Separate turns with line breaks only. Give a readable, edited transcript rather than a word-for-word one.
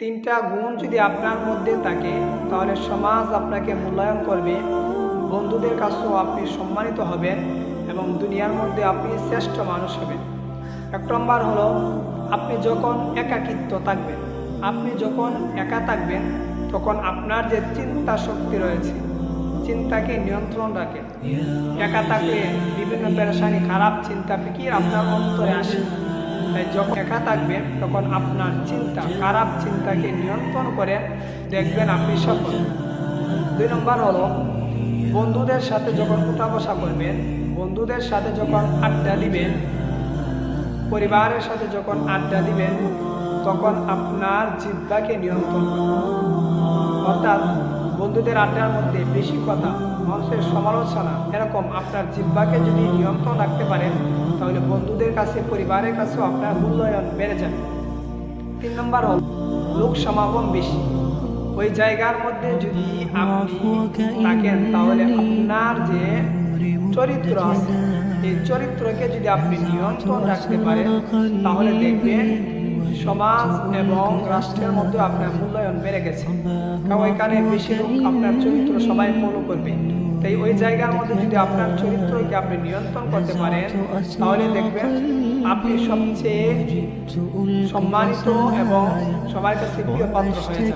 তিনটা গুণ যদি আপনার মধ্যে থাকে তাহলে সমাজ আপনাকে মূল্যায়ন করবে, বন্ধুদের কাছেও আপনি সম্মানিত হবেন এবং দুনিয়ার মধ্যে আপনি শ্রেষ্ঠ মানুষ হবেন। 1 নম্বর হলো, আপনি যখন একাকিত্ব থাকবেন, আপনি যখন একা থাকবেন তখন আপনার যে চিন্তা শক্তি রয়েছে, চিন্তাকে নিয়ন্ত্রণ রাখেন। একা থাকলে বিভিন্ন পেরেশানি, খারাপ চিন্তা ফিকির আপনার অন্তরে আসে। তাই যখন একা থাকবেন তখন আপনার চিন্তা, খারাপ চিন্তাকে নিয়ন্ত্রণ করে দেখবেন আপনি সফল। 2 নম্বর হলো, বন্ধুদের সাথে যখন উঠা বসা করবেন, বন্ধুদের সাথে যখন আড্ডা দিবেন, পরিবারের সাথে যখন আড্ডা দিবেন তখন আপনার জিহ্বাকে নিয়ন্ত্রণ করবেন। অর্থাৎ বন্ধুদের আড্ডার মধ্যে বেশি কথা, মানুষের সমালোচনা, এরকম আপনার জিহ্বাকে যদি নিয়ন্ত্রণ রাখতে পারেন তাহলে বন্ধুদের কাছে, পরিবারের কাছেও আপনার মূল্যায়ন বেড়ে যাবে। 3 নম্বর হল, লোক সমাগম বেশি। ওই জায়গার মধ্যে যদি আপনি থাকেন তাহলে আপনার যে চরিত্র আছে, এই চরিত্রকে যদি আপনি নিয়ন্ত্রণ রাখতে পারেন তাহলে দেখবেন সমাজ এবং রাষ্ট্রের মধ্যে আপনার মূল্যায়ন বেড়ে গেছে। কারণ ওইখানে বেশি লোক আপনার চরিত্র সবাই ফলো করবে। তাই ওই জায়গার মধ্যে যদি আপনার চরিত্রকে আপনি নিয়ন্ত্রণ করতে পারেন তাহলে দেখবেন আপনি সবচেয়ে সম্মানিত এবং সবার কাছে প্রিয় পাত্র হয়ে যাবেন।